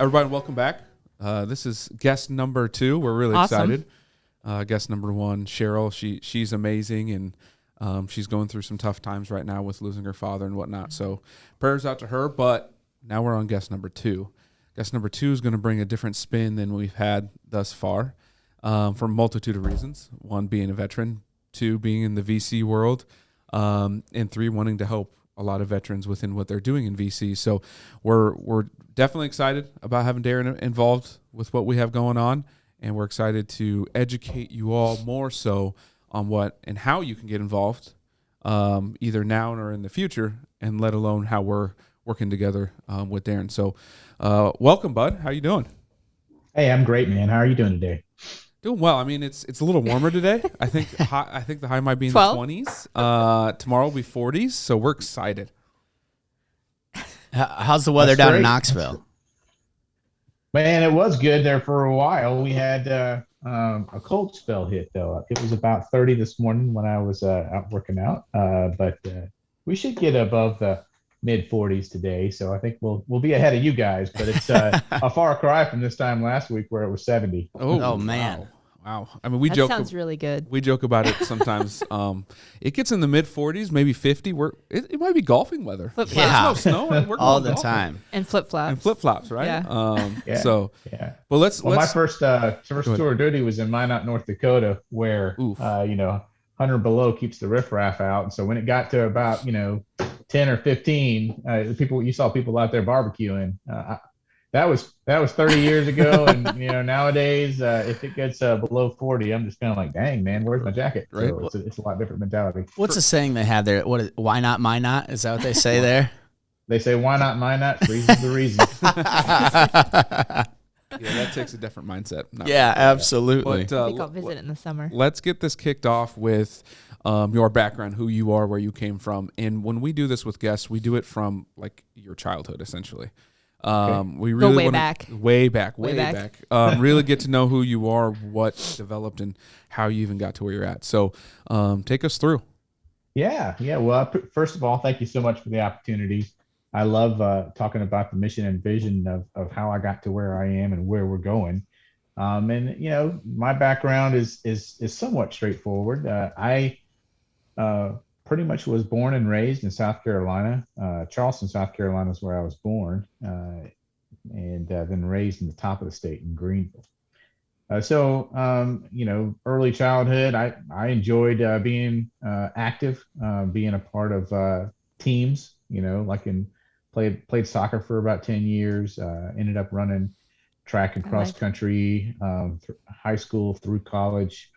Everybody, welcome back. This is guest number 2. We're really excited. Guest number 1, Cheryl. She's amazing, and she's going through some tough times right now with losing her father and whatnot. So prayers out to her. But now we're on guest number 2. Guest number 2 is going to bring a different spin than we've had thus far, for a multitude of reasons. 1, being a veteran. 2, being in the VC world, and 3, wanting to help a lot of veterans within what they're doing in VC. So we're definitely excited about having Derren involved with what we have going on, and we're excited to educate you all more so on what and how you can get involved, either now or in the future, and let alone how we're working together with Derren. So welcome, bud. How you doing? Hey, I'm great, man. How are you doing today? Doing well. I mean, it's a little warmer today. I think the high might be in 12? the 20s. Tomorrow will be 40s, so we're excited. How's the weather down in Knoxville? Man, it was good there for a while. We had a cold spell hit, though. It was about 30 this morning when I was out working out, but we should get above the mid-40s today, so I think we'll be ahead of you guys. But it's a far cry from this time last week where it was 70. Oh man. Wow. I mean, That sounds really good. We joke about it sometimes. It gets in the mid 40s, maybe 50. It might be golfing weather. Flip-flops. Yeah. There's no snow. And we're All going the golfing. time. And flip-flops. And flip-flops, right? Yeah. Yeah. So, Yeah. but let's My first tour of duty was in Minot, North Dakota, where Oof. 100 below keeps the riffraff out. And so when it got to about 10 or 15, you saw people out there barbecuing. That was 30 years ago, and nowadays, if it gets below 40, I'm just kind of like, dang, man, where's my jacket? Right. So it's a lot different mentality. What's the saying they have there? Why not my not? Is that what they say there? They say, why not my not? Reason's the reason. Yeah, that takes a different mindset. Yeah, absolutely. But, I think I'll visit in the summer. let's get this kicked off with your background, who you are, where you came from. And when we do this with guests, we do it from like your childhood, essentially. We really way wanna, back. way back. Really get to know who you are, what developed, and how you even got to where you're at. So take us through. Yeah. Well, first of all, thank you so much for the opportunity. I love talking about the mission and vision of how I got to where I am and where we're going. And my background is somewhat straightforward. I pretty much was born and raised in South Carolina. Charleston, South Carolina is where I was born, and then raised in the top of the state in Greenville. Early childhood, I enjoyed being active, being a part of teams. Played soccer for about 10 years. Ended up running track and cross country, high school through college.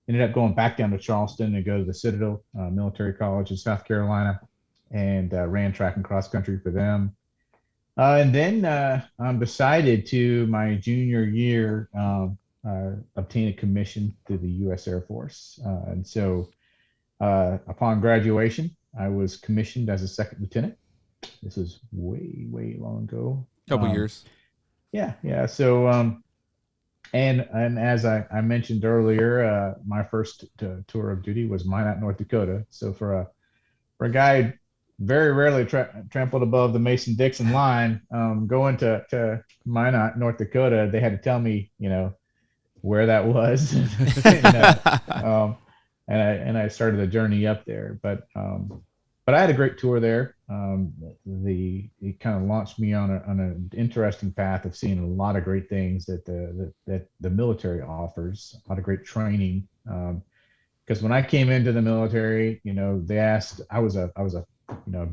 Ended up going back down to Charleston and go to the Citadel Military College in South Carolina, and ran track and cross country for them. And then decided to my junior year obtain a commission through the U.S. Air Force. And so upon graduation, I was commissioned as a second lieutenant. This was way, way long ago. Couple years. Yeah. So, and as I mentioned earlier, my first tour of duty was Minot, North Dakota. So for a guy who very rarely trampled above the Mason-Dixon line, going to Minot, North Dakota, they had to tell me, where that was, and I started the journey up there. But I had a great tour there. It kind of launched me on an interesting path of seeing a lot of great things that the military offers, a lot of great training. Because when I came into the military, they asked, I was a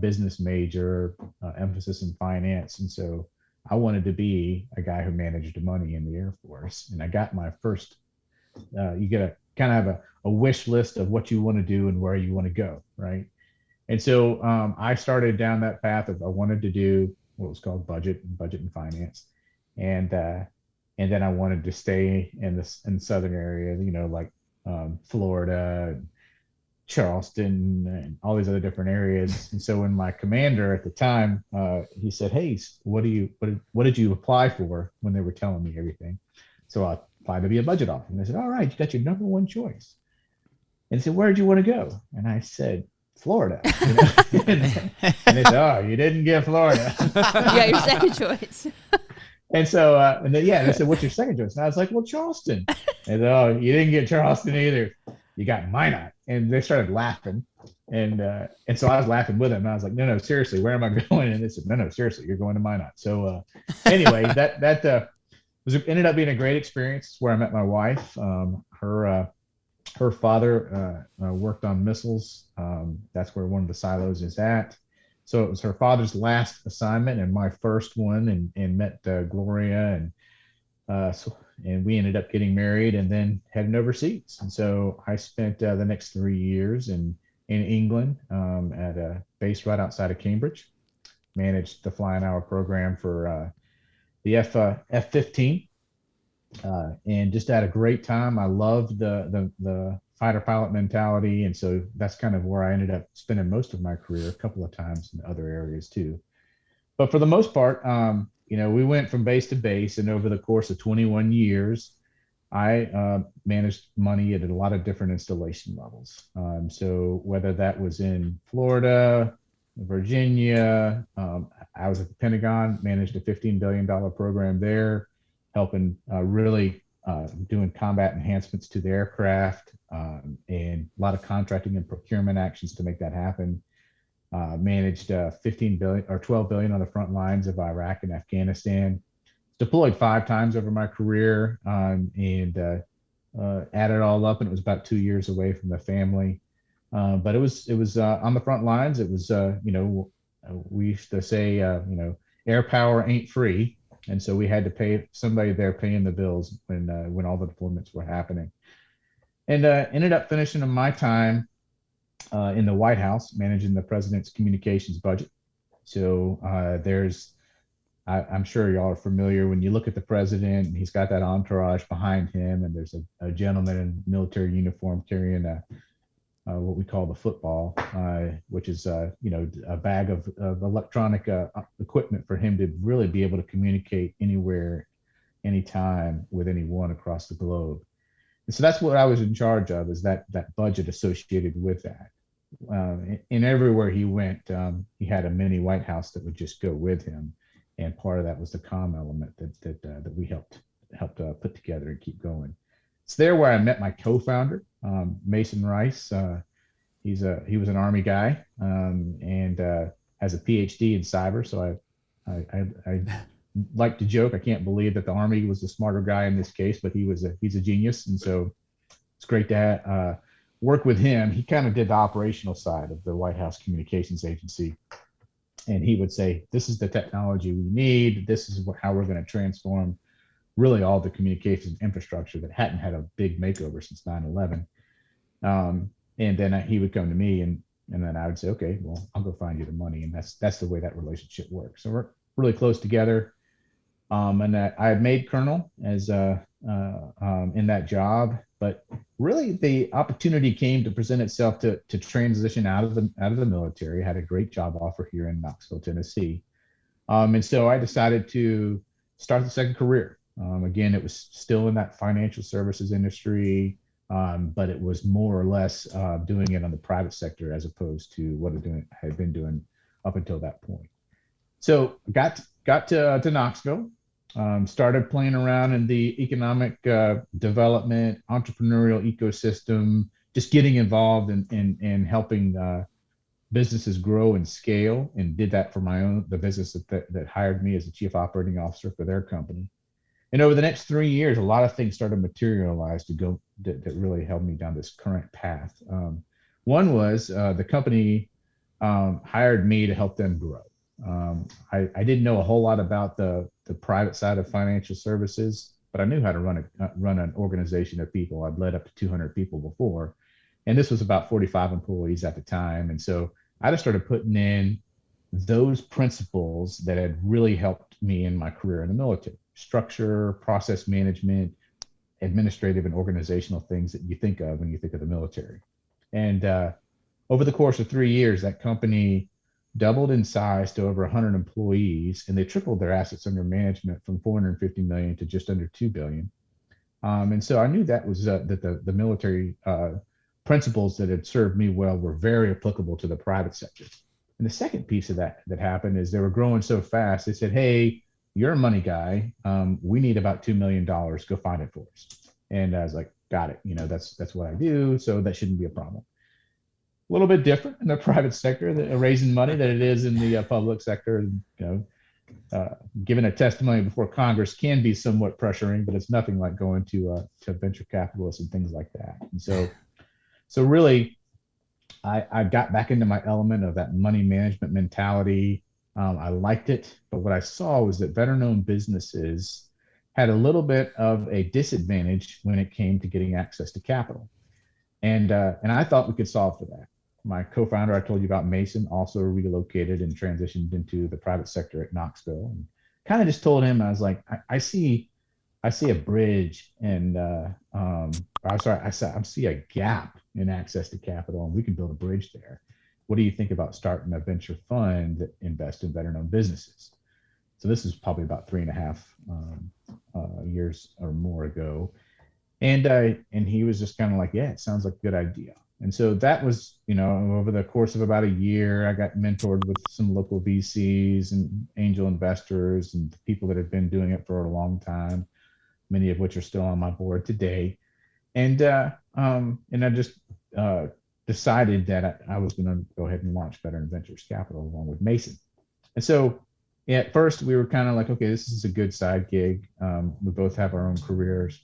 business major, emphasis in finance, and so I wanted to be a guy who managed money in the Air Force. And I got my first. You get a kind of have a wish list of what you want to do and where you want to go, right? And so I started down that path of I wanted to do what was called budget and finance, and then I wanted to stay in the southern area, like Florida, and Charleston, and all these other different areas. And so when my commander at the time, he said, "Hey, what did you apply for?" When they were telling me everything, so I applied to be a budget officer. And they said, "All right, you got your number one choice." And they said, "Where'd you want to go?" And I said, Florida. And they said, "Oh, you didn't get Florida." Yeah, your second choice. And so, and then, yeah, they said, what's your second choice? And I was like, well, Charleston. And oh, you didn't get Charleston either. You got Minot. And they started laughing. And so I was laughing with them. And I was like, no, seriously, where am I going? And they said, no, seriously, you're going to Minot. So anyway, that ended up being a great experience. It's where I met my wife. Her father worked on missiles. That's where one of the silos is at. So it was her father's last assignment and my first one, and met Gloria, and we ended up getting married and then heading overseas. And so I spent the next 3 years in England at a base right outside of Cambridge. Managed the flying hour program for the F-15, and just had a great time. I loved the fighter pilot mentality, and so that's kind of where I ended up spending most of my career, a couple of times in other areas too. But for the most part, we went from base to base, and over the course of 21 years, I managed money at a lot of different installation levels. So whether that was in Florida, Virginia, I was at the Pentagon, managed a $15 billion program there, helping really doing combat enhancements to the aircraft, and a lot of contracting and procurement actions to make that happen. Managed 15 billion or 12 billion on the front lines of Iraq and Afghanistan. Deployed 5 times over my career, and added it all up, and it was about 2 years away from the family. But it was on the front lines. It was we used to say air power ain't free, and so we had to pay somebody there paying the bills when all the deployments were happening. And ended up finishing my time in the White House, managing the president's communications budget. So I'm sure y'all are familiar when you look at the president, and he's got that entourage behind him, and there's a gentleman in military uniform carrying what we call the football, which is a bag of electronic equipment for him to really be able to communicate anywhere, anytime with anyone across the globe. And so that's what I was in charge of, is that budget associated with that. And everywhere he went, he had a mini White House that would just go with him, and part of that was the comm element that we helped put together and keep going. It's there where I met my co-founder, Mason Rice. He was an Army guy, and has a PhD in cyber. So I like to joke, I can't believe that the Army was the smarter guy in this case, but he's a genius, and so it's great to work with him. He kind of did the operational side of the White House Communications Agency, and he would say, "This is the technology we need. This is how we're going to transform really all the communications infrastructure that hadn't had a big makeover since 9/11." And then he would come to me, and then I would say, "Okay, well, I'll go find you the money." And that's the way that relationship works. So we're really close together. And I had made colonel as in that job, but really the opportunity came to present itself to transition out of the military. I had a great job offer here in Knoxville, Tennessee, and so I decided to start the second career. Again, it was still in that financial services industry, but it was more or less doing it on the private sector as opposed to what I had been doing up until that point. So got to Knoxville, started playing around in the economic development, entrepreneurial ecosystem, just getting involved in helping businesses grow and scale, and did that for the business that hired me as the chief operating officer for their company. And over the next 3 years, a lot of things started to materialize that really held me down this current path. One was the company hired me to help them grow. I didn't know a whole lot about the private side of financial services, but I knew how to run an organization of people. I'd led up to 200 people before, and this was about 45 employees at the time. And so I just started putting in those principles that had really helped me in my career in the military: structure, process management, administrative and organizational things that you think of when you think of the military. And over the course of 3 years, that company doubled in size to over 100 employees, and they tripled their assets under management from 450 million to just under 2 billion. And so I knew that was that the military principles that had served me well were very applicable to the private sector. And the second piece of that happened is they were growing so fast. They said, "Hey, you're a money guy. We need about $2 million. Go find it for us. And I was like, got it. That's what I do. So that shouldn't be a problem. A little bit different in the private sector, raising money, than it is in the public sector. Giving a testimony before Congress can be somewhat pressuring, but it's nothing like going to venture capitalists and things like that. And so really, I got back into my element of that money management mentality. I liked it, but what I saw was that veteran-owned businesses had a little bit of a disadvantage when it came to getting access to capital, and I thought we could solve for that. My co-founder, I told you about, Mason, also relocated and transitioned into the private sector at Knoxville, and kind of just told him, I was like, I see a bridge, and I see a gap in access to capital, and we can build a bridge there. What do you think about starting a venture fund that invests in veteran-owned businesses? So this is probably about 3.5 years or more ago, and he was just kind of like, yeah, it sounds like a good idea. And so that was, over the course of about a year, I got mentored with some local VCs and angel investors and people that have been doing it for a long time, many of which are still on my board today. And I just decided that I was going to go ahead and launch Veteran Ventures Capital along with Mason. And so at first we were kind of like, okay, this is a good side gig. We both have our own careers,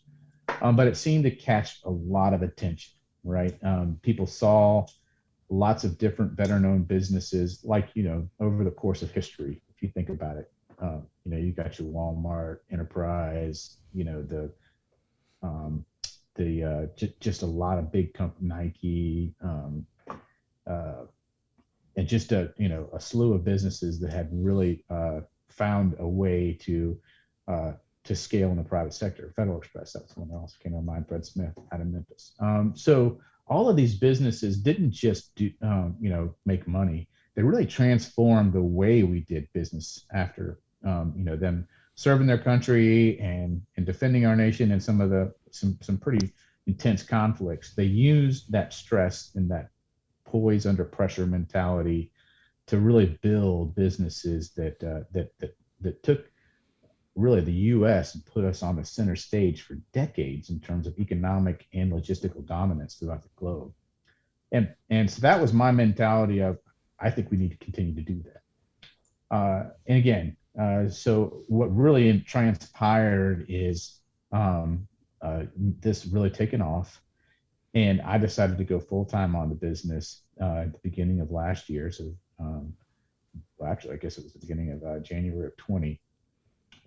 but it seemed to catch a lot of attention. Right. People saw lots of different veteran-owned businesses, like, over the course of history. If you think about it, you got your Walmart, Enterprise, just a lot of big companies, Nike, and just a slew of businesses that had really found a way to scale in the private sector. Federal Express, that's one that also came to mind. Fred Smith out of Memphis. So all of these businesses didn't just make money. They really transformed the way we did business after them serving their country and defending our nation in some pretty intense conflicts. They used that stress and that poise under pressure mentality to really build businesses that took really the U.S. and put us on the center stage for decades in terms of economic and logistical dominance throughout the globe. And so that was my mentality of, I think we need to continue to do that. And again, so what really transpired is this really taken off, and I decided to go full-time on the business at the beginning of last year. So actually, I guess it was the beginning of January of 20.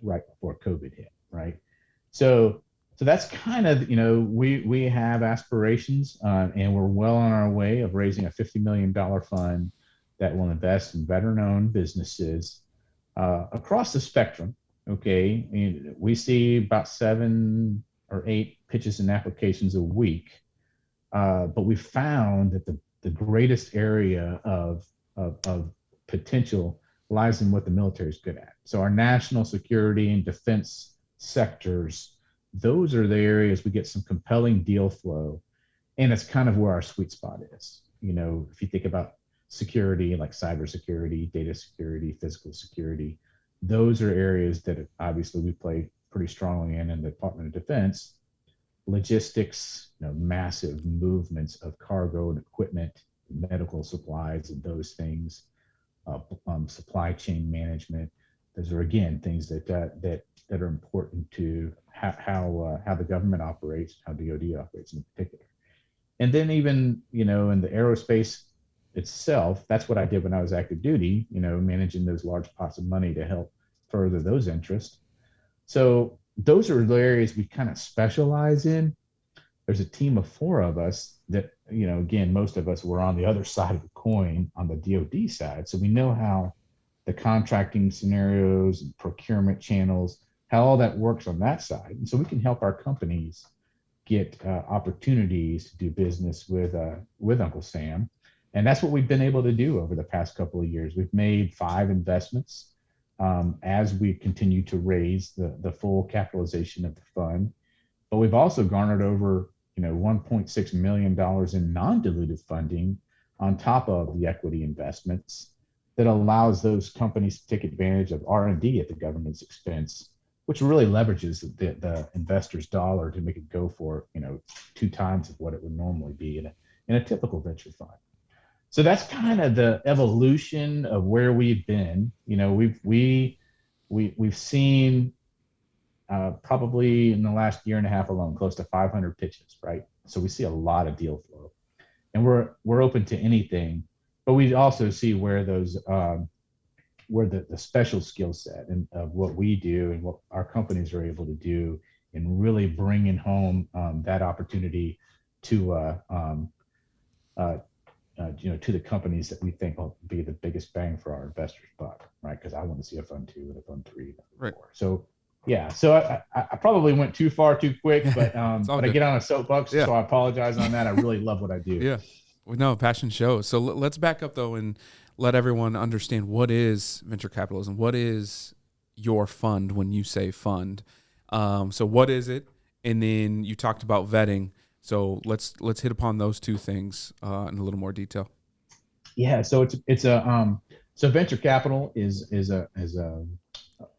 Right before COVID hit, right? So that's kind of, we have aspirations, and we're well on our way of raising a $50 million fund that will invest in veteran-owned businesses across the spectrum. Okay, we see about 7 or 8 pitches and applications a week, but we found that the greatest area of potential lies in what the military is good at. So our national security and defense sectors, those are the areas we get some compelling deal flow. And it's kind of where our sweet spot is. If you think about security, like cybersecurity, data security, physical security, those are areas that obviously we play pretty strongly in the Department of Defense. Logistics, massive movements of cargo and equipment, medical supplies and those things. Supply chain management. Those are, again, things that are important to how the government operates, how DoD operates in particular. And then even in the aerospace itself, that's what I did when I was active duty. Managing those large pots of money to help further those interests. So those are the areas we kind of specialize in. There's a team of 4 of us that, again, most of us were on the other side of the coin on the DoD side. So we know how the contracting scenarios and procurement channels, how all that works on that side. And so we can help our companies get opportunities to do business with Uncle Sam. And that's what we've been able to do over the past couple of years. We've made 5 investments as we continue to raise the full capitalization of the fund. But we've also garnered over $1.6 million in non-dilutive funding on top of the equity investments. that allows those companies to take advantage of R&D at the government's expense, which really leverages the investor's dollar to make it go for, 2 times of what it would normally be in a typical venture fund. So that's kind of the evolution of where we've been. We've seen probably in the last year and a half alone close to 500 pitches, right? So we see a lot of deal flow, and we're open to anything, but we also see where those where the special skill set and of what we do and what our companies are able to do in really bringing home that opportunity to to the companies that we think will be the biggest bang for our investors' buck, right? Because I want to see a fund 2 and a fund 3, and Right. 4. So yeah, so I probably went too far too quick, but but I get on a soapbox, so I apologize on that. I really love what I do. Yeah, well, no, passion shows. So let's back up though and let everyone understand what is venture capitalism. What is your fund when you say fund? So what is it? And then you talked about vetting. So let's hit upon those two things in a little more detail. Yeah, so it's a so venture capital is a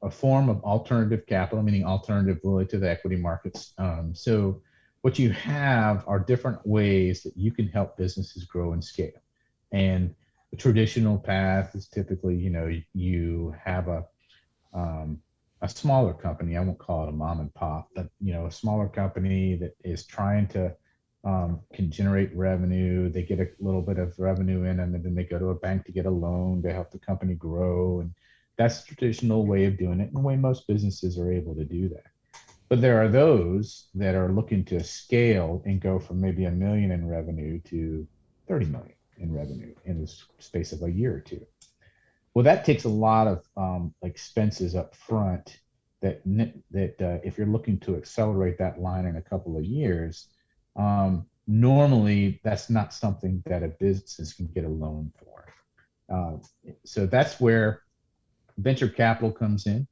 form of alternative capital, meaning alternative really to the equity markets. So what you have are different ways that you can help businesses grow and scale. And the traditional path is typically, you have a smaller company. I won't call it a mom and pop, but a smaller company that is trying to can generate revenue. They get a little bit of revenue in, and then they go to a bank to get a loan to help the company grow. And that's the traditional way of doing it, and the way most businesses are able to do that. But there are those that are looking to scale and go from maybe $1 million in revenue to 30 million in revenue in the space of a year or two. Well, that takes a lot of expenses up front that if you're looking to accelerate that line in a couple of years, normally that's not something that a business can get a loan for. So that's where venture capital comes in,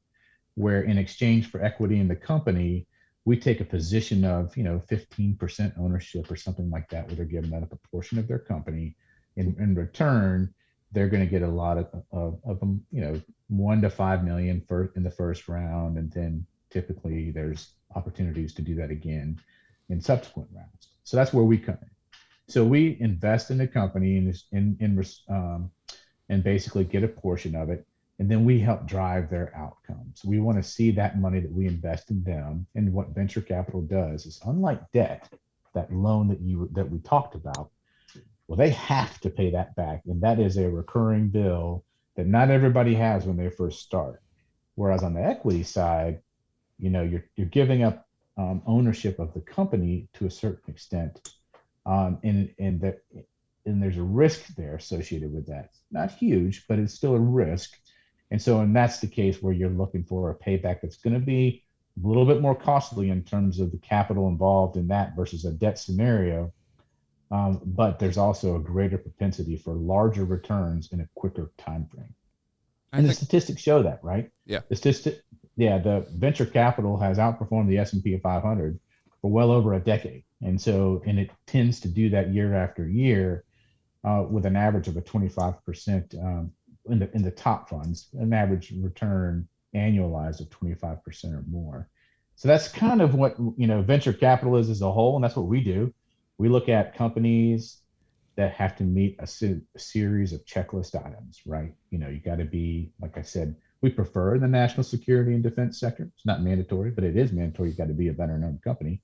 where in exchange for equity in the company, we take a position of 15% ownership or something like that, where they're giving up a portion of their company. In return, they're going to get a lot of them, 1 to 5 million in the first round, and then typically there's opportunities to do that again in subsequent rounds. So that's where we come in. So we invest in the company and basically get a portion of it, and then we help drive their outcomes. We want to see that money that we invest in them. And what venture capital does is, unlike debt, that loan that we talked about, well, they have to pay that back, and that is a recurring bill that not everybody has when they first start. Whereas on the equity side, you're giving up ownership of the company to a certain extent, and there's a risk there associated with that. Not huge, but it's still a risk. And that's the case where you're looking for a payback that's going to be a little bit more costly in terms of the capital involved in that versus a debt scenario. But there's also a greater propensity for larger returns in a quicker time frame. And the statistics show that, right? Yeah. The venture capital has outperformed the S&P 500 for well over a decade. And it tends to do that year after year with an average of a 25% in the top funds, an average return annualized of 25% or more. So that's kind of what venture capital is as a whole, and that's what we do. We look at companies that have to meet a series of checklist items, right? You got to be, like I said, we prefer the national security and defense sector. It's not mandatory, but it is mandatory. You've got to be a better known company.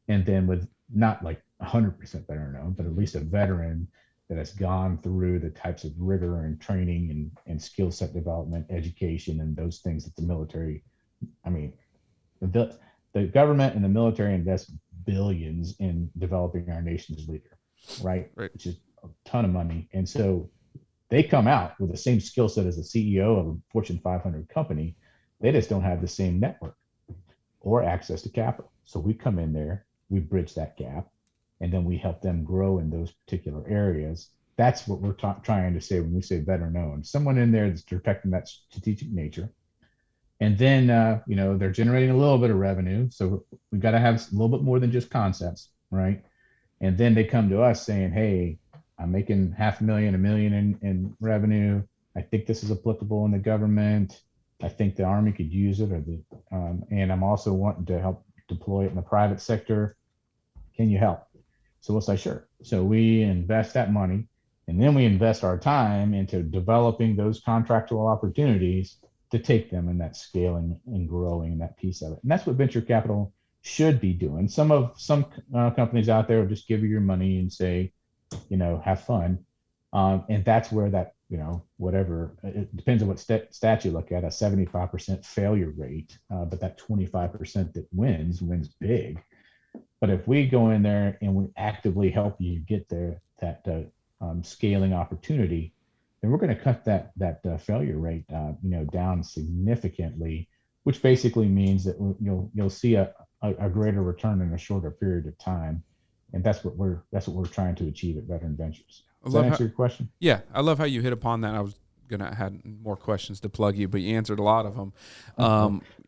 And then with not like 100% better known, but at least a veteran that has gone through the types of rigor and training and skill set development, education, and those things that the military, the government and the military invest billions in developing our nation's leader, right? Which is a ton of money. And so they come out with the same skill set as the CEO of a Fortune 500 company. They just don't have the same network or access to capital. So we come in there, we bridge that gap, and then we help them grow in those particular areas. That's what we're trying to say when we say better known. Someone in there that's protecting that strategic nature. And then, they're generating a little bit of revenue. So we got to have a little bit more than just concepts, right? And then they come to us saying, hey, I'm making $500,000, $1 million in revenue. I think this is applicable in the government. I think the Army could use it, and I'm also wanting to help deploy it in the private sector. Can you help? So we'll say, sure. So we invest that money, and then we invest our time into developing those contractual opportunities to take them in that scaling and growing that piece of it. And that's what venture capital should be doing. Some companies out there will just give you your money and say, have fun. And that's where that, whatever, it depends on what stat you look at, a 75% failure rate, but that 25% that wins big. But if we go in there and we actively help you get there, that scaling opportunity, then we're going to cut that failure rate, down significantly, which basically means that you'll see a greater return in a shorter period of time, and that's what we're trying to achieve at Veteran Ventures. Does that answer your question? Yeah, I love how you hit upon that. I was gonna have more questions to plug you, but you answered a lot of them.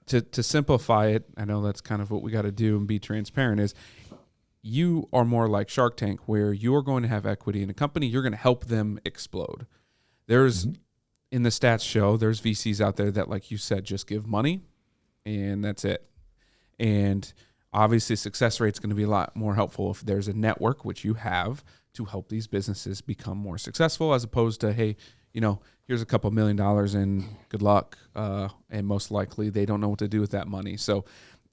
To simplify it, I know that's kind of what we got to do and be transparent. Is you are more like Shark Tank, where you're going to have equity in a company, you're going to help them explode. There's in the stats show, there's VCs out there that, like you said, just give money and that's it. And obviously success rate is going to be a lot more helpful if there's a network, which you have, to help these businesses become more successful, as opposed to, hey, here's a couple $1 million and good luck. And most likely they don't know what to do with that money. So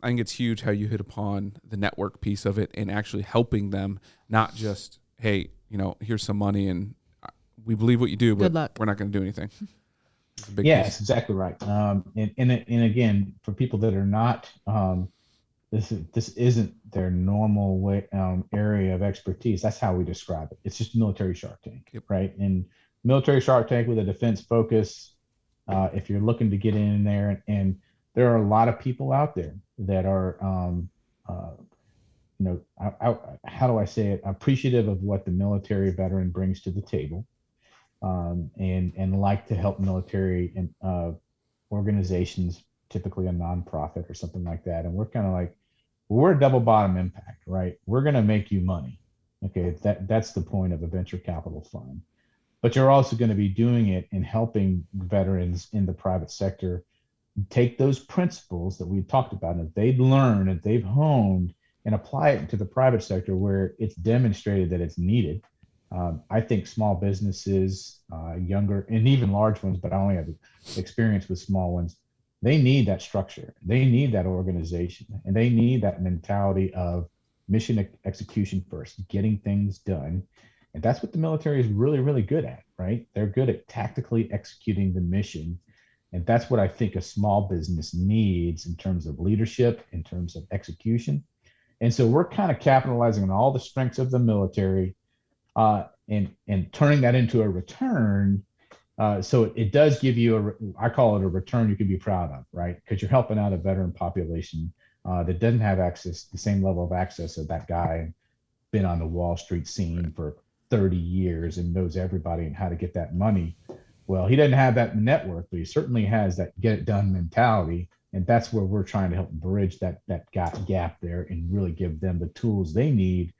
I think it's huge how you hit upon the network piece of it and actually helping them, not just, hey, here's some money and we believe what you do, but we're not going to do anything. That's exactly right. And again, for people that are not, this isn't their normal way, area of expertise. That's how we describe it. It's just military Shark Tank, right? And military Shark Tank with a defense focus. If you're looking to get in there, and there are a lot of people out there that are, how do I say it? Appreciative of what the military veteran brings to the table, and like to help military and organizations, typically a nonprofit or something like that. And we're kind of like, we're a double bottom impact, right? We're going to make you money. Okay. That's the point of a venture capital fund, but you're also going to be doing it and helping veterans in the private sector take those principles that we've talked about and they've learned and they've honed and apply it to the private sector where it's demonstrated that it's needed. I think small businesses, younger and even large ones, but I only have experience with small ones. They need that structure. They need that organization, and they need that mentality of mission execution first, getting things done. And that's what the military is really, really good at, right? They're good at tactically executing the mission. And that's what I think a small business needs in terms of leadership, in terms of execution. And so we're kind of capitalizing on all the strengths of the military, and turning that into a return. So it does give you I call it a return you can be proud of, right? Because you're helping out a veteran population that doesn't have the same level of access as that guy been on the Wall Street scene for 30 years and knows everybody and how to get that money. Well, he doesn't have that network, but he certainly has that get it done mentality. And that's where we're trying to help bridge that gap there and really give them the tools they need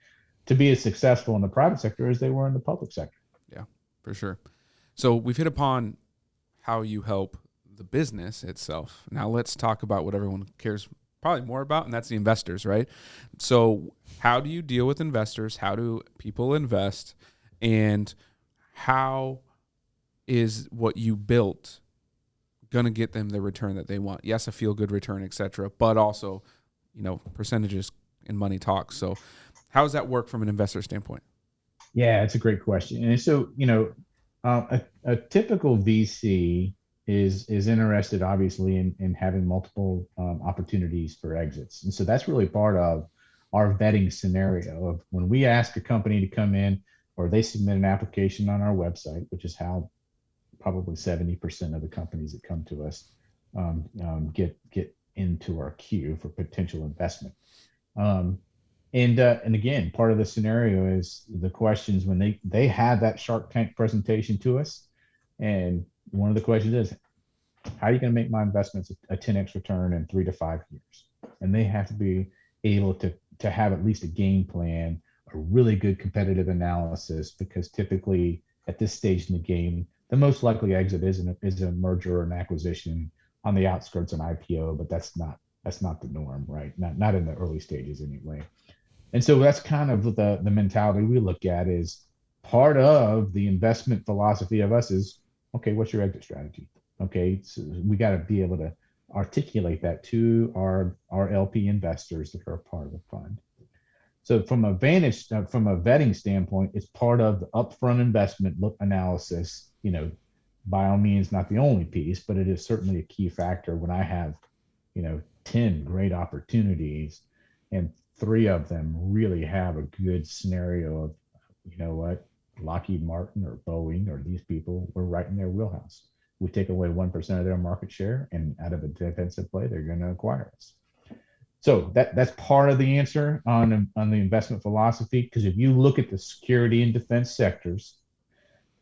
to be as successful in the private sector as they were in the public sector. Yeah, for sure. So we've hit upon how you help the business itself. Now let's talk about what everyone cares probably more about, and that's the investors, right? So how do you deal with investors? How do people invest? And how is what you built going to get them the return that they want? Yes, a feel-good return, et cetera, but also, percentages and money talks. So how does that work from an investor standpoint? Yeah, it's a great question. And so, a typical VC is interested, obviously, in having multiple opportunities for exits. And so that's really part of our vetting scenario of when we ask a company to come in or they submit an application on our website, which is how probably 70% of the companies that come to us get into our queue for potential investment. And again, part of the scenario is the questions when they have that Shark Tank presentation to us. And one of the questions is, how are you going to make my investments a 10x return in 3 to 5 years? And they have to be able to have at least a game plan, a really good competitive analysis, because typically at this stage in the game, The most likely exit is a merger or an acquisition on the outskirts, an IPO, but that's not the norm, right? Not in the early stages anyway. And so that's kind of the mentality we look at. Is part of the investment philosophy of us is, okay, what's your exit strategy? Okay, so we got to be able to articulate that to our LP investors that are a part of the fund. So from a vetting standpoint, it's part of the upfront investment look analysis. By all means, not the only piece, but it is certainly a key factor when I have, 10 great opportunities and 3 of them really have a good scenario of, Lockheed Martin or Boeing or these people, we're right in their wheelhouse. We take away 1% of their market share, and out of a defensive play, they're going to acquire us. So that's part of the answer on the investment philosophy, because if you look at the security and defense sectors,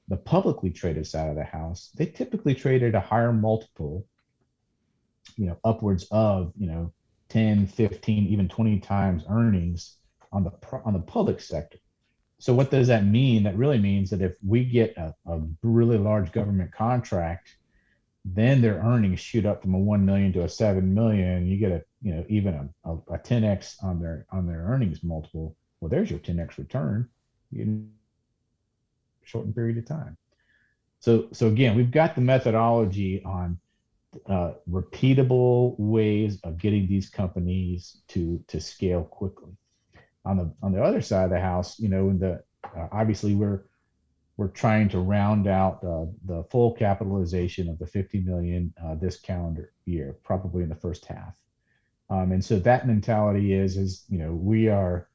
the publicly traded side of the house, they typically trade at a higher multiple, upwards of 10, 15, even 20 times earnings on the public sector. So what does that mean? That really means that if we get a really large government contract, then their earnings shoot up from a 1 million to a 7 million. You get even a 10x on their earnings multiple. Well, there's your 10x return in a shortened period of time. So again, we've got the methodology on repeatable ways of getting these companies to scale quickly. On the other side of the house, obviously we're trying to round out the full capitalization of the 50 million this calendar year, probably in the first half. And so that mentality is we are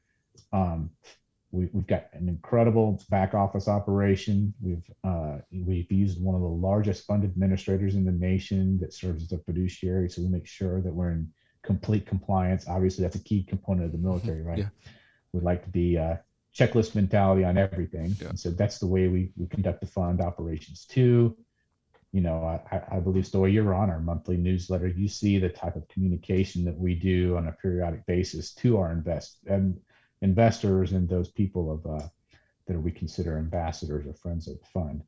we've got an incredible back office operation. We've used one of the largest fund administrators in the nation that serves as a fiduciary, so we make sure that we're in complete compliance. Obviously, that's a key component of the military, right? Yeah. We'd like to be checklist mentality on everything. Yeah. And so that's the way we conduct the fund operations too. I believe, Story, you're on our monthly newsletter. You see the type of communication that we do on a periodic basis to our investors and those people that we consider ambassadors or friends of the fund.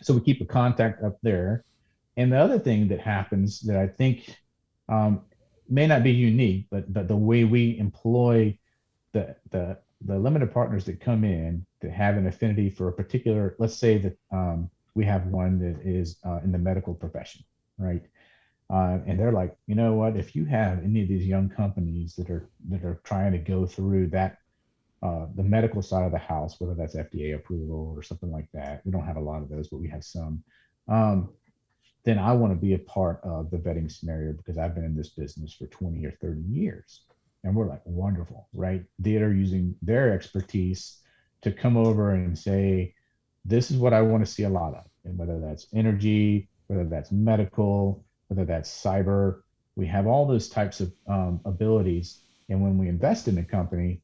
So we keep a contact up there. And the other thing that happens that I think may not be unique, but the way we employ the limited partners that come in that have an affinity for a particular, let's say that we have one that is in the medical profession, right? And they're like, you know what, if you have any of these young companies that are trying to go through that, the medical side of the house, whether that's FDA approval or something like that, we don't have a lot of those, but we have some, then I want to be a part of the vetting scenario because I've been in this business for 20 or 30 years. And we're like, wonderful, right? They are using their expertise to come over and say, this is what I want to see a lot of. And whether that's energy, whether that's medical, whether that's cyber, we have all those types of abilities. And when we invest in a company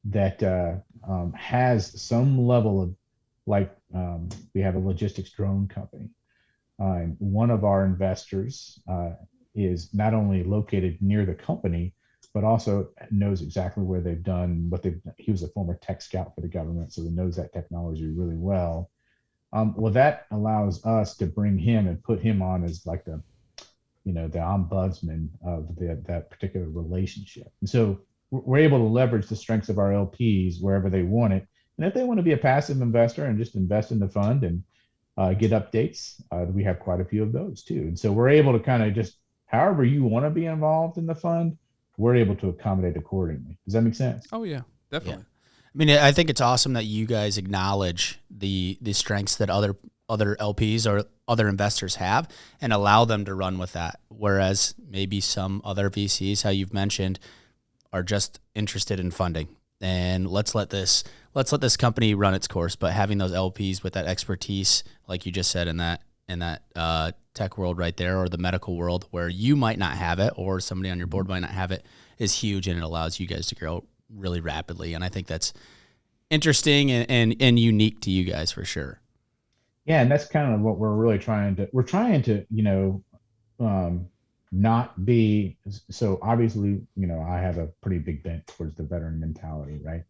that has some level of, like, we have a logistics drone company. And one of our investors is not only located near the company, but also knows exactly where they've done what they've done. He was a former tech scout for the government, so he knows that technology really well. Well, that allows us to bring him and put him on as like the ombudsman of that particular relationship. And so we're able to leverage the strengths of our LPs wherever they want it. And if they want to be a passive investor and just invest in the fund and get updates, we have quite a few of those too. And so we're able to kind of just, however you want to be involved in the fund, we're able to accommodate accordingly. Does that make sense? Oh yeah, definitely. Yeah. I mean, I think it's awesome that you guys acknowledge the strengths that other LPs or other investors have and allow them to run with that. Whereas maybe some other VCs, how you've mentioned, are just interested in funding. And let's let this company run its course. But having those LPs with that expertise, like you just said, in that tech world right there, or the medical world where you might not have it or somebody on your board might not have it, is huge, and it allows you guys to grow really rapidly. And I think that's interesting and unique to you guys for sure. Yeah, and that's kind of what we're really trying to not be, so obviously, I have a pretty big bent towards the veteran mentality, right?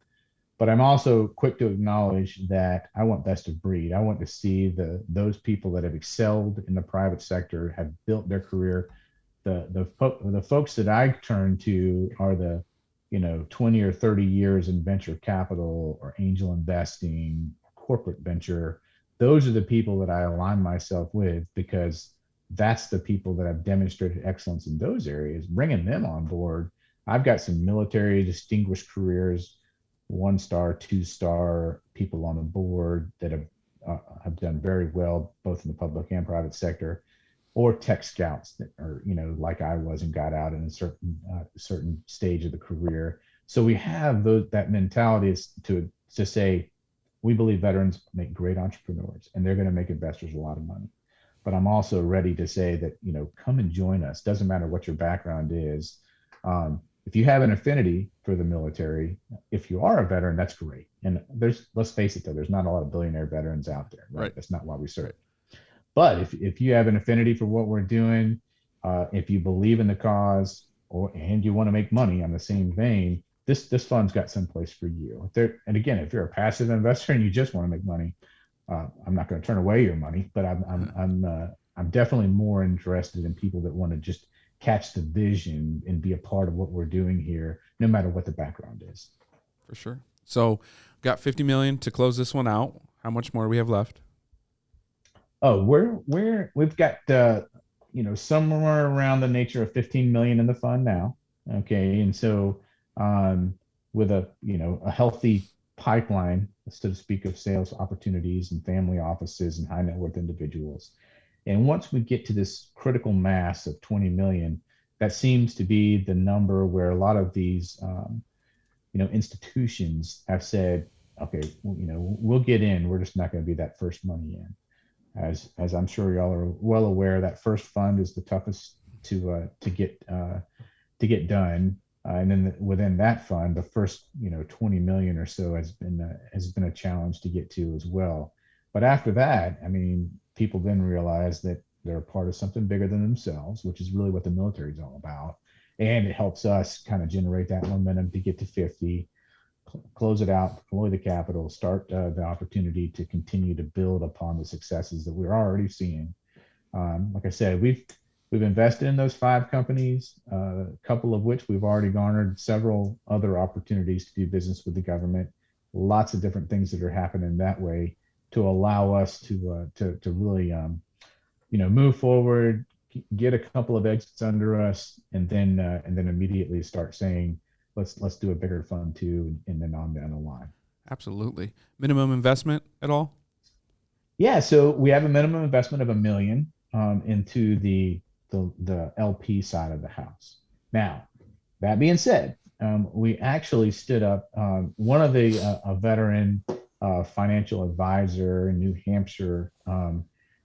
But I'm also quick to acknowledge that I want best of breed. I want to see those people that have excelled in the private sector, have built their career. The folks that I turn to are the 20 or 30 years in venture capital or angel investing, corporate venture. Those are the people that I align myself with, because that's the people that have demonstrated excellence in those areas. Bringing them on board, I've got some military distinguished careers, 1-star, 2-star people on the board that have done very well, both in the public and private sector, or tech scouts that are, like I was, and got out in a certain stage of the career. So we have that mentality is to say, we believe veterans make great entrepreneurs, and they're going to make investors a lot of money. But I'm also ready to say that, come and join us. Doesn't matter what your background is. If you have an affinity for the military, if you are a veteran, that's great. And let's face it, though, there's not a lot of billionaire veterans out there, right? That's not why we serve. But if you have an affinity for what we're doing, if you believe in the cause, and you want to make money on the same vein, this fund's got some place for you. And again, if you're a passive investor and you just want to make money, I'm not going to turn away your money, but I'm definitely more interested in people that want to just catch the vision and be a part of what we're doing here, no matter what the background is. For sure. So, got $50 million to close this one out. How much more do we have left? Oh, we've got somewhere around the nature of 15 million in the fund now. Okay, and so with a healthy pipeline, so to speak, of sales opportunities and family offices and high net worth individuals. And once we get to this critical mass of 20 million, that seems to be the number where a lot of these institutions have said, okay, we'll get in. We're just not going to be that first money in. As I'm sure y'all are well aware, that first fund is the toughest to get done. And then within that fund, the first 20 million or so has been a challenge to get to as well. But after that, I mean, people then realize that they're a part of something bigger than themselves, which is really what the military is all about. And it helps us kind of generate that momentum to get to 50, close it out, deploy the capital, start the opportunity to continue to build upon the successes that we're already seeing. Like I said, we've invested in those 5 companies, a couple of which we've already garnered several other opportunities to do business with the government. Lots of different things that are happening that way to allow us to really move forward, get a couple of exits under us, and then immediately start saying, let's do a bigger fund too, and then on down the line. Absolutely. Minimum investment at all? Yeah, so we have a minimum investment of $1 million into the LP side of the house. Now, that being said, we actually stood up one of a veteran financial advisor in New Hampshire.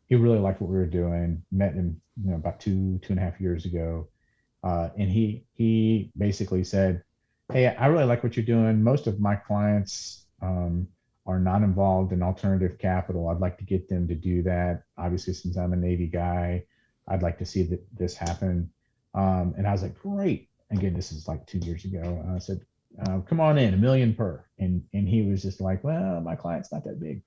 He really liked what we were doing. Met him about 2.5 years ago, and he basically said, hey, I really like what you're doing. Most of my clients are not involved in alternative capital. I'd like to get them to do that. Obviously, since I'm a Navy guy, I'd like to see this happen. And I was like, great. Again, this is like 2 years ago. I said, come on in, $1 million per. And he was just like, well, my client's not that big.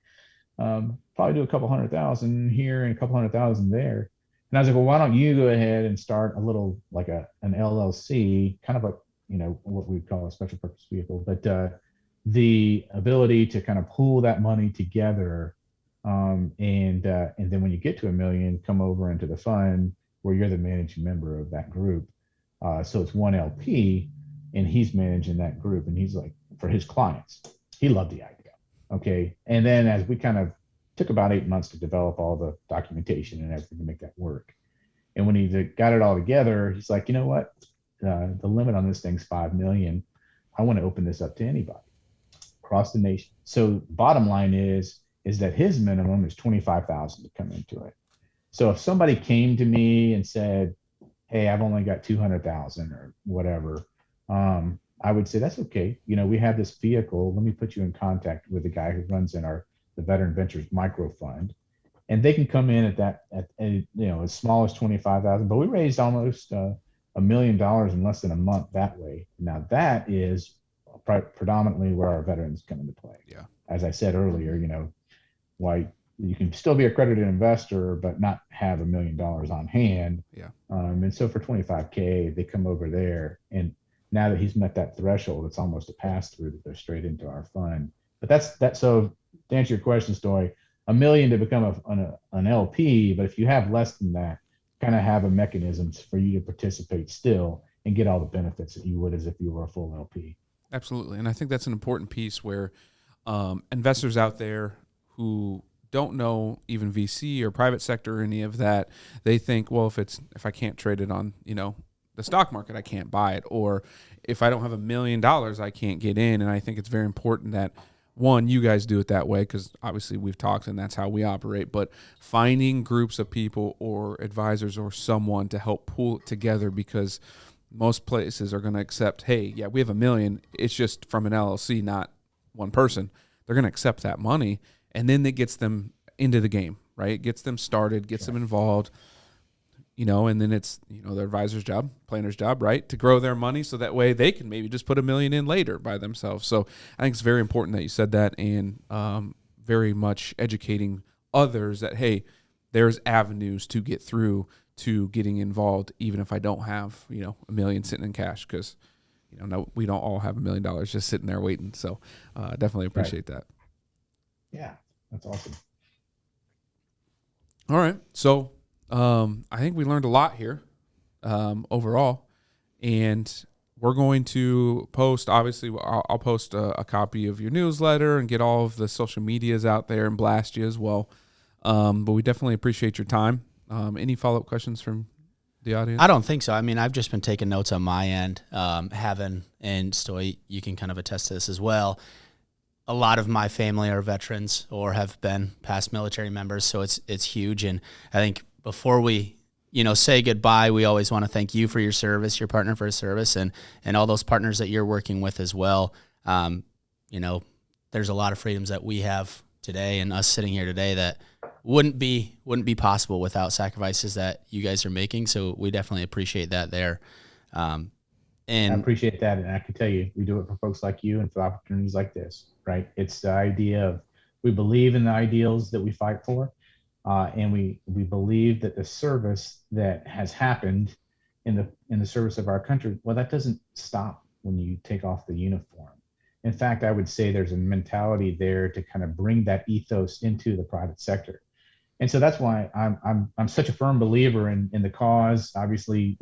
Probably do a couple 100,000 here and a couple 100,000 there. And I was like, well, why don't you go ahead and start a little like an LLC, kind of a what we call a special purpose vehicle, but the ability to kind of pool that money together, and then when you get to $1 million, come over into the fund where you're the managing member of that group. So it's one LP, and he's managing that group, and he's like, for his clients, he loved the idea. Okay, and then as we kind of took about 8 months to develop all the documentation and everything to make that work, and when he got it all together, he's like, you know what? The limit on this thing's 5 million. I want to open this up to anybody across the nation. So bottom line is that his minimum is 25,000 to come into it. So if somebody came to me and said, hey, I've only got 200,000 or whatever, I would say, that's okay. We have this vehicle. Let me put you in contact with the guy who runs the Veteran Ventures Micro Fund. And they can come in at as small as 25,000, but we raised almost $1 million in less than a month that way. Now that is predominantly where our veterans come into play. Yeah. As I said earlier, why you can still be a accredited investor, but not have $1 million on hand. Yeah. And so for $25K, they come over there, and now that he's met that threshold, it's almost a pass through that they're straight into our fund. But that's so to answer your question, Story, $1 million to become an LP. But if you have less than that, kind of have a mechanisms for you to participate still and get all the benefits that you would as if you were a full LP. Absolutely. And I think that's an important piece where investors out there who don't know even VC or private sector or any of that, they think, well, if I can't trade it on, the stock market, I can't buy it. Or if I don't have $1 million, I can't get in. And I think it's very important that, one, you guys do it that way, because obviously we've talked and that's how we operate, but finding groups of people or advisors or someone to help pull it together, because most places are going to accept, hey, yeah, we have $1 million. It's just from an LLC, not one person. They're going to accept that money, and then it gets them into the game, right? It gets them started, gets them involved, and then it's, their advisor's job, planner's job, right, to grow their money so that way they can maybe just put $1 million in later by themselves. So I think it's very important that you said that, and very much educating others that, hey, there's avenues to get through to getting involved, even if I don't have, $1 million sitting in cash, because, no, we don't all have $1 million just sitting there waiting. So definitely appreciate that. Yeah, that's awesome. All right. So I think we learned a lot here overall, and we're going to post, obviously, I'll post a copy of your newsletter and get all of the social medias out there and blast you as well. But we definitely appreciate your time. Any follow-up questions from the audience? I don't think so. I mean, I've just been taking notes on my end, and Stoy, you can kind of attest to this as well. A lot of my family are veterans or have been past military members, so it's huge. And I think before we, say goodbye, we always want to thank you for your service, your partner for his service, and all those partners that you're working with as well. There's a lot of freedoms that we have today, and us sitting here today, that wouldn't be possible without sacrifices that you guys are making. So we definitely appreciate that there. And I appreciate that. And I can tell you, we do it for folks like you and for opportunities like this, right? It's the idea of, we believe in the ideals that we fight for. And we believe that the service that has happened in the service of our country, well, that doesn't stop when you take off the uniform. In fact, I would say there's a mentality there to kind of bring that ethos into the private sector. And so that's why I'm such a firm believer in the cause. Obviously,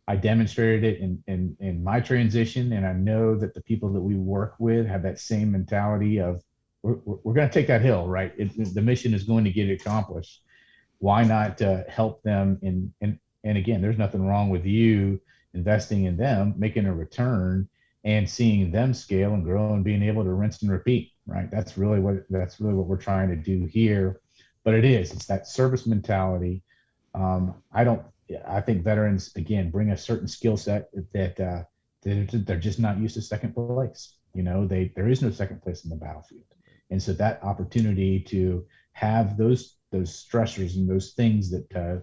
I demonstrated it in my transition, and I know that the people that we work with have that same mentality of, we're going to take that hill, right? The mission is going to get accomplished. Why not help them? And again, there's nothing wrong with you investing in them, making a return, and seeing them scale and grow and being able to rinse and repeat, right? That's really what we're trying to do here. But it's that service mentality. I think veterans, again, bring a certain skill set that they're just not used to second place. There is no second place in the battlefield. And so that opportunity to have those stressors and those things that,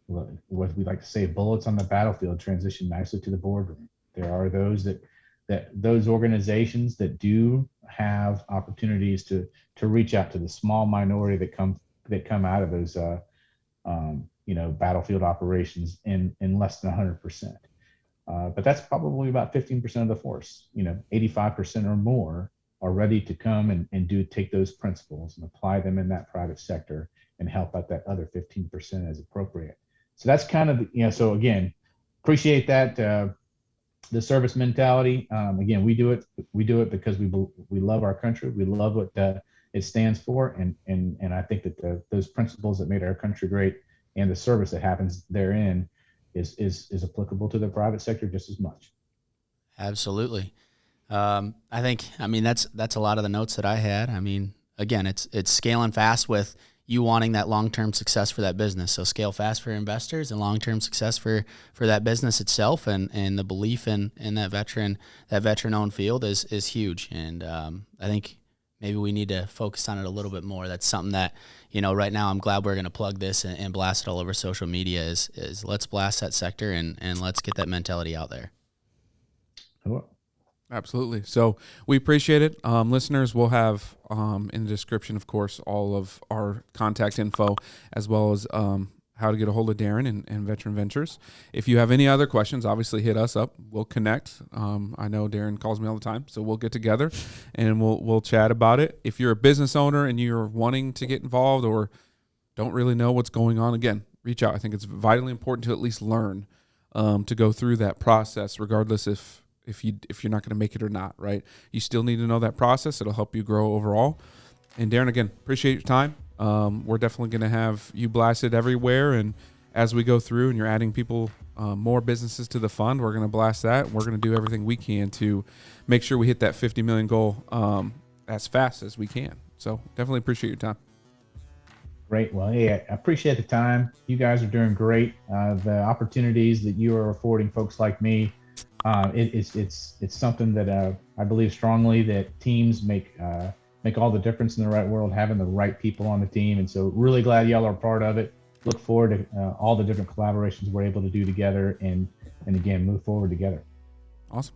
what we like to say, bullets on the battlefield, transition nicely to the boardroom. There are those organizations that do have opportunities to reach out to the small minority that come out of those battlefield operations in less than 100%. But that's probably about 15% of the force. 85% or more are ready to come and take those principles and apply them in that private sector and help out that other 15% as appropriate. So that's kind of, so again, appreciate that, the service mentality. Again, we do it because we love our country. We love what it stands for. And I think that those principles that made our country great and the service that happens therein is applicable to the private sector just as much. Absolutely. That's a lot of the notes that I had. I mean, again, it's scaling fast with you wanting that long-term success for that business. So scale fast for investors and long-term success for that business itself, and the belief in that veteran-owned field is huge. And I think maybe we need to focus on it a little bit more. That's something that, right now I'm glad we're going to plug this and blast it all over social media is let's blast that sector and let's get that mentality out there. Cool. Absolutely. So we appreciate it. Listeners, we'll have in the description, of course, all of our contact info, as well as how to get a hold of Derren and Veteran Ventures. If you have any other questions, obviously hit us up. We'll connect. I know Derren calls me all the time, so we'll get together and we'll chat about it. If you're a business owner and you're wanting to get involved or don't really know what's going on, again, reach out. I think it's vitally important to at least learn to go through that process, regardless if you're not going to make it or not, right? You still need to know that process. It'll help you grow overall. And Derren, again, appreciate your time. We're definitely going to have you blasted everywhere. And as we go through and you're adding people, more businesses to the fund, we're going to blast that. We're going to do everything we can to make sure we hit that 50 million goal as fast as we can. So definitely appreciate your time. Great. Well, hey, I appreciate the time. You guys are doing great. The opportunities that you are affording folks like me, it's something that I believe strongly that teams make all the difference in the right world, having the right people on the team. And so really glad y'all are a part of it. Look forward to all the different collaborations we're able to do together and again, move forward together. Awesome.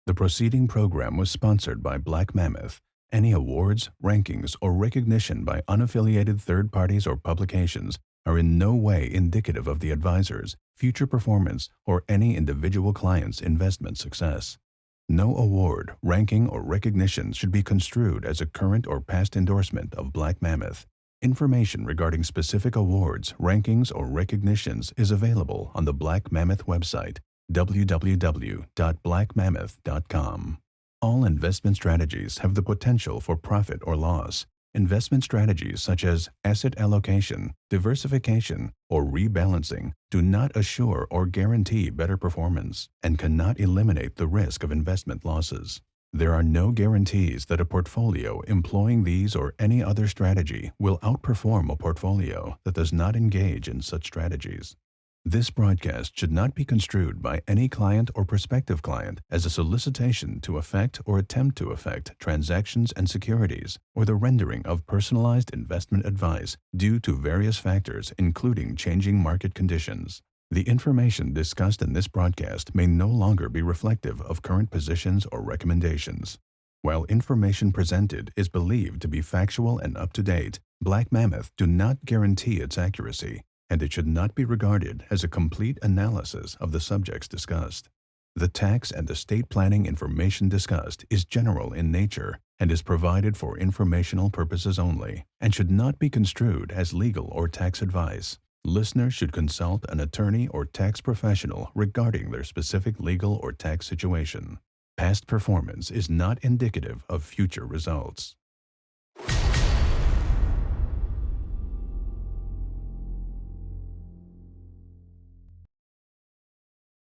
The preceding program was sponsored by Black Mammoth. Any awards, rankings, or recognition by unaffiliated third parties or publications are in no way indicative of the advisor's future performance or any individual client's investment success. No award, ranking, or recognition should be construed as a current or past endorsement of Black Mammoth. Information regarding specific awards, rankings, or recognitions is available on the Black Mammoth website, www.blackmammoth.com. All investment strategies have the potential for profit or loss. Investment strategies such as asset allocation, diversification, or rebalancing do not assure or guarantee better performance and cannot eliminate the risk of investment losses. There are no guarantees that a portfolio employing these or any other strategy will outperform a portfolio that does not engage in such strategies. This broadcast should not be construed by any client or prospective client as a solicitation to effect or attempt to effect transactions and securities or the rendering of personalized investment advice due to various factors including changing market conditions. The information discussed in this broadcast may no longer be reflective of current positions or recommendations. While information presented is believed to be factual and up-to-date, Black Mammoth do not guarantee its accuracy, and it should not be regarded as a complete analysis of the subjects discussed. The tax and estate planning information discussed is general in nature and is provided for informational purposes only and should not be construed as legal or tax advice. Listeners should consult an attorney or tax professional regarding their specific legal or tax situation. Past performance is not indicative of future results.